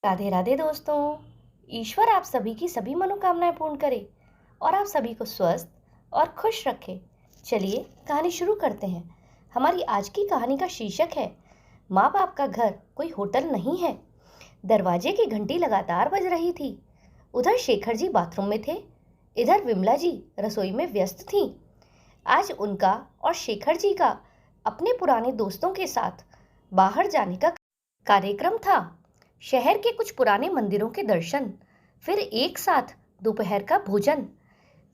राधे राधे दोस्तों। ईश्वर आप सभी की सभी मनोकामनाएं पूर्ण करे और आप सभी को स्वस्थ और खुश रखे। चलिए कहानी शुरू करते हैं। हमारी आज की कहानी का शीर्षक है माँ बाप का घर कोई होटल नहीं है। दरवाजे की घंटी लगातार बज रही थी। उधर शेखर जी बाथरूम में थे, इधर विमला जी रसोई में व्यस्त थी। आज उनका और शेखर जी का अपने पुराने दोस्तों के साथ बाहर जाने का कार्यक्रम था। शहर के कुछ पुराने मंदिरों के दर्शन, फिर एक साथ दोपहर का भोजन।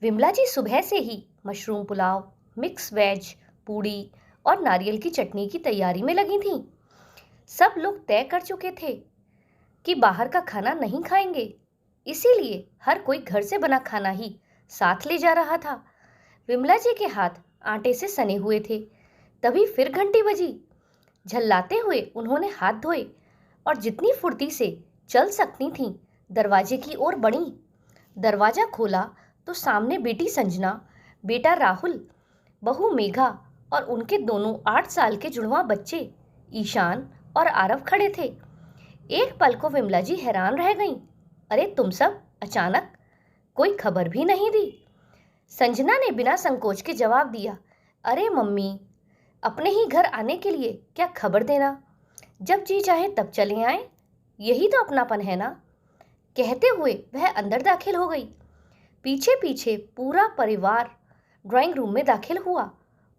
विमला जी सुबह से ही मशरूम पुलाव, मिक्स वेज, पूड़ी और नारियल की चटनी की तैयारी में लगी थीं। सब लोग तय कर चुके थे कि बाहर का खाना नहीं खाएंगे, इसीलिए हर कोई घर से बना खाना ही साथ ले जा रहा था। विमला जी के हाथ आटे से सने हुए थे। तभी फिर घंटी बजी। झल्लाते हुए उन्होंने हाथ धोए और जितनी फुर्ती से चल सकती थीं दरवाजे की ओर बढ़ीं। दरवाजा खोला तो सामने बेटी संजना, बेटा राहुल, बहू मेघा और उनके दोनों 8 साल के जुड़वां बच्चे ईशान और आरव खड़े थे। एक पल को विमला जी हैरान रह गईं। अरे तुम सब अचानक, कोई खबर भी नहीं दी। संजना ने बिना संकोच के जवाब दिया, अरे मम्मी, अपने ही घर आने के लिए क्या खबर देना, जब जी चाहे तब चले आए, यही तो अपनापन है ना। कहते हुए वह अंदर दाखिल हो गई। पीछे पीछे पूरा परिवार ड्राइंग रूम में दाखिल हुआ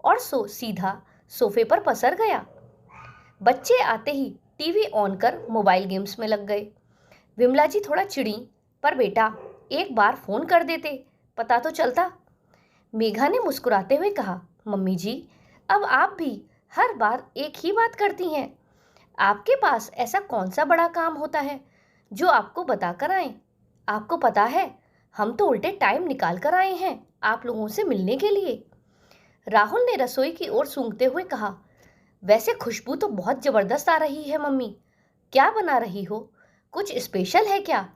और सीधा सोफे पर पसर गया। बच्चे आते ही टीवी ऑन कर मोबाइल गेम्स में लग गए। विमला जी थोड़ा चिढ़ी, पर बेटा एक बार फोन कर देते, पता तो चलता। मेघा ने मुस्कुराते हुए कहा, मम्मी जी, अब आप भी हर बार एक ही बात करती हैं। आपके पास ऐसा कौन सा बड़ा काम होता है जो आपको बता कर आए? आपको पता है, हम तो उल्टे टाइम निकाल कर आए हैं आप लोगों से मिलने के लिए। राहुल ने रसोई की ओर सूंघते हुए कहा, वैसे खुशबू तो बहुत जबरदस्त आ रही है मम्मी, क्या बना रही हो, कुछ स्पेशल है क्या?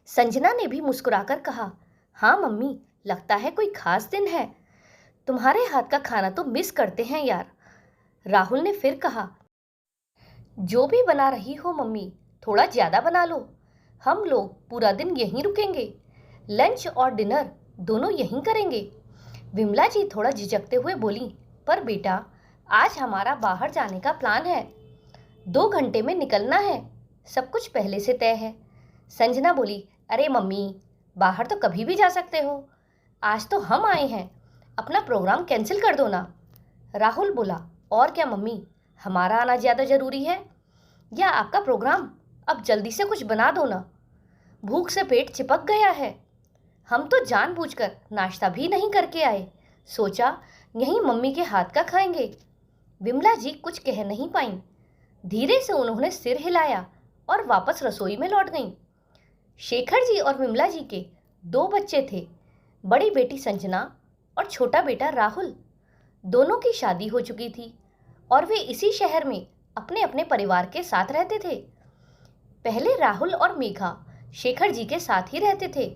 संजना ने भी मुस्कुराकर कहा, हाँ मम्मी, लगता है कोई खास दिन है। तुम्हारे हाथ का खाना तो मिस करते हैं यार। राहुल ने फिर कहा, जो भी बना रही हो मम्मी, थोड़ा ज्यादा बना लो। हम लोग पूरा दिन यहीं रुकेंगे, लंच और डिनर दोनों यहीं करेंगे। विमला जी थोड़ा झिझकते हुए बोली, पर बेटा आज हमारा बाहर जाने का प्लान है, 2 घंटे में निकलना है, सब कुछ पहले से तय है। संजना बोली, अरे मम्मी, बाहर तो कभी भी जा सकते हो, आज तो हम आए हैं, अपना प्रोग्राम कैंसिल कर दो ना। राहुल बोला, और क्या मम्मी, हमारा आना ज़्यादा ज़रूरी है या आपका प्रोग्राम? अब जल्दी से कुछ बना दो ना, भूख से पेट चिपक गया है। हम तो जानबूझकर नाश्ता भी नहीं करके आए, सोचा यहीं मम्मी के हाथ का खाएंगे। विमला जी कुछ कह नहीं पाईं। धीरे से उन्होंने सिर हिलाया और वापस रसोई में लौट गईं। शेखर जी और विमला जी के 2 बच्चे थे, बड़ी बेटी संजना और छोटा बेटा राहुल। दोनों की शादी हो चुकी थी और वे इसी शहर में अपने अपने परिवार के साथ रहते थे। पहले राहुल और मेघा शेखर जी के साथ ही रहते थे।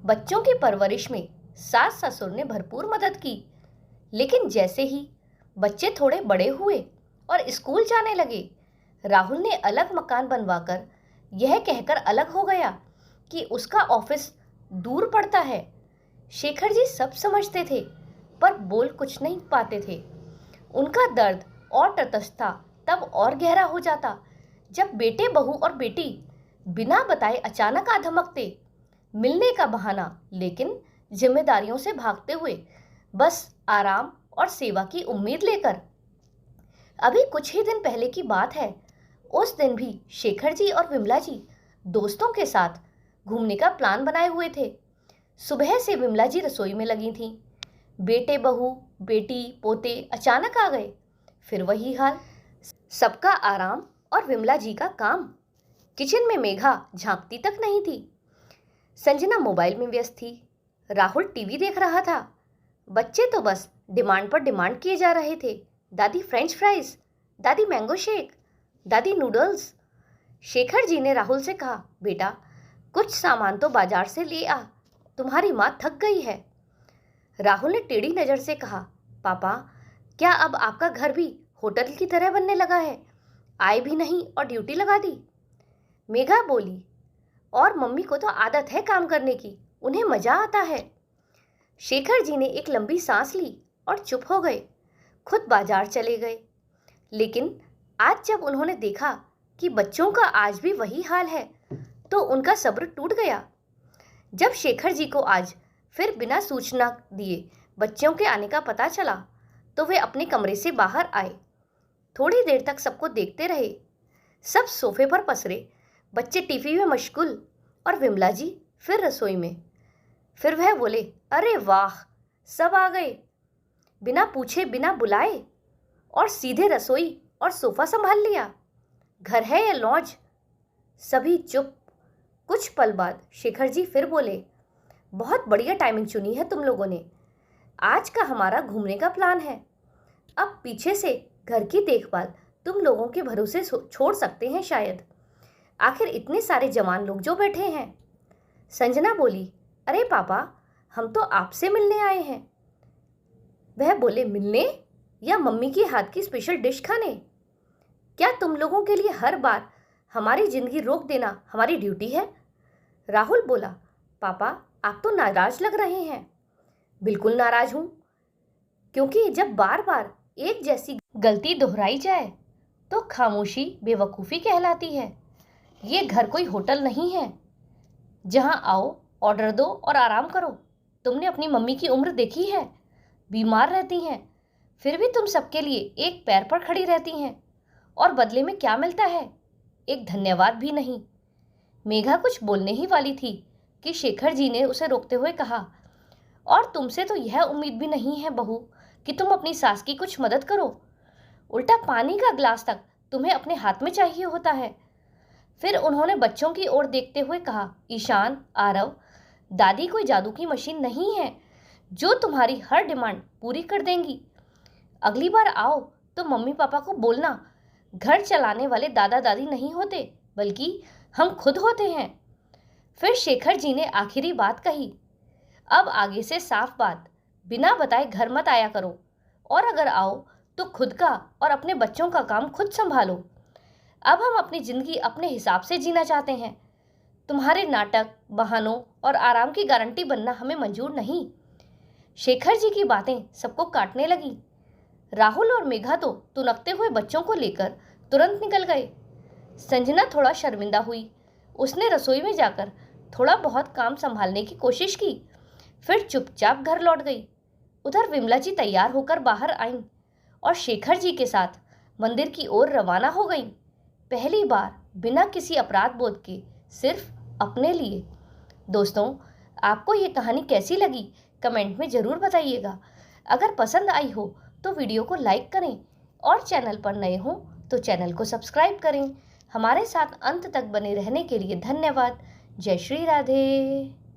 बच्चों की परवरिश में सास ससुर ने भरपूर मदद की, लेकिन जैसे ही बच्चे थोड़े बड़े हुए और स्कूल जाने लगे, राहुल ने अलग मकान बनवाकर यह कहकर अलग हो गया कि उसका ऑफिस दूर पड़ता है। शेखर जी सब समझते थे, पर बोल कुछ नहीं पाते थे। उनका दर्द और तटस्थता तब और गहरा हो जाता जब बेटे बहू और बेटी बिना बताए अचानक आ धमकते। मिलने का बहाना, लेकिन जिम्मेदारियों से भागते हुए, बस आराम और सेवा की उम्मीद लेकर। अभी कुछ ही दिन पहले की बात है। उस दिन भी शेखर जी और विमला जी दोस्तों के साथ घूमने का प्लान बनाए हुए थे। सुबह से विमला जी रसोई में लगी थीं। बेटे बहू, बेटी पोते अचानक आ गए। फिर वही हाल, सबका आराम और विमला जी का काम। किचन में मेघा झांकती तक नहीं थी। संजना मोबाइल में व्यस्त थी। राहुल टीवी देख रहा था। बच्चे तो बस डिमांड पर डिमांड किए जा रहे थे, दादी फ्रेंच फ्राइज, दादी मैंगो शेक, दादी नूडल्स। शेखर जी ने राहुल से कहा, बेटा कुछ सामान तो बाजार से ले आ, तुम्हारी माँ थक गई है। राहुल ने टेढ़ी नजर से कहा, पापा, क्या अब आपका घर भी होटल की तरह बनने लगा है? आए भी नहीं और ड्यूटी लगा दी। मेघा बोली, और मम्मी को तो आदत है काम करने की, उन्हें मजा आता है। शेखर जी ने एक लंबी सांस ली और चुप हो गए। खुद बाजार चले गए। लेकिन आज जब उन्होंने देखा कि बच्चों का आज भी वही हाल है, तो उनका सब्र टूट गया। जब शेखर जी को आज फिर बिना सूचना दिए बच्चों के आने का पता चला, तो वे अपने कमरे से बाहर आए। थोड़ी देर तक सबको देखते रहे। सब सोफे पर पसरे, बच्चे टीवी में मशगूल और विमला जी फिर रसोई में। फिर वह बोले, अरे वाह, सब आ गए, बिना पूछे बिना बुलाए, और सीधे रसोई और सोफा संभाल लिया। घर है या लॉज? सभी चुप। कुछ पल बाद शेखर जी फिर बोले, बहुत बढ़िया टाइमिंग चुनी है तुम लोगों ने। आज का हमारा घूमने का प्लान है। अब पीछे से घर की देखभाल तुम लोगों के भरोसे छोड़ सकते हैं शायद। आखिर इतने सारे जवान लोग जो बैठे हैं। संजना बोली, अरे पापा, हम तो आपसे मिलने आए हैं। वह बोले, मिलने या मम्मी की हाथ की स्पेशल डिश खाने? क्या तुम लोगों के लिए हर बार हमारी जिंदगी रोक देना हमारी ड्यूटी है? राहुल बोला, पापा आप तो नाराज लग रहे हैं। बिल्कुल नाराज हूं, क्योंकि जब बार बार एक जैसी गलती दोहराई जाए तो खामोशी बेवकूफ़ी कहलाती है। ये घर कोई होटल नहीं है जहां आओ, ऑर्डर दो और आराम करो। तुमने अपनी मम्मी की उम्र देखी है, बीमार रहती हैं, फिर भी तुम सबके लिए एक पैर पर खड़ी रहती हैं, और बदले में क्या मिलता है? एक धन्यवाद भी नहीं। मेघा कुछ बोलने ही वाली थी कि शेखर जी ने उसे रोकते हुए कहा, और तुमसे तो यह उम्मीद भी नहीं है बहू कि तुम अपनी सास की कुछ मदद करो। उल्टा पानी का ग्लास तक तुम्हें अपने हाथ में चाहिए होता है। फिर उन्होंने बच्चों की ओर देखते हुए कहा, ईशान, आरव, दादी कोई जादू की मशीन नहीं है जो तुम्हारी हर डिमांड पूरी कर देंगी। अगली बार आओ तो मम्मी पापा को बोलना, घर चलाने वाले दादा दादी नहीं होते, बल्कि हम खुद होते हैं। फिर शेखर जी ने आखिरी बात कही, अब आगे से साफ बात, बिना बताए घर मत आया करो, और अगर आओ तो खुद का और अपने बच्चों का काम खुद संभालो। अब हम अपनी जिंदगी अपने हिसाब से जीना चाहते हैं। तुम्हारे नाटक, बहानों और आराम की गारंटी बनना हमें मंजूर नहीं। शेखर जी की बातें सबको काटने लगी। राहुल और मेघा तो तुनकते हुए बच्चों को लेकर तुरंत निकल गए। संजना थोड़ा शर्मिंदा हुई। उसने रसोई में जाकर थोड़ा बहुत काम संभालने की कोशिश की, फिर चुपचाप घर लौट गई। उधर विमला जी तैयार होकर बाहर आईं और शेखर जी के साथ मंदिर की ओर रवाना हो गईं। पहली बार बिना किसी अपराध बोध के, सिर्फ अपने लिए। दोस्तों, आपको ये कहानी कैसी लगी कमेंट में ज़रूर बताइएगा। अगर पसंद आई हो तो वीडियो को लाइक करें, और चैनल पर नए हों तो चैनल को सब्सक्राइब करें। हमारे साथ अंत तक बने रहने के लिए धन्यवाद। जय श्री राधे।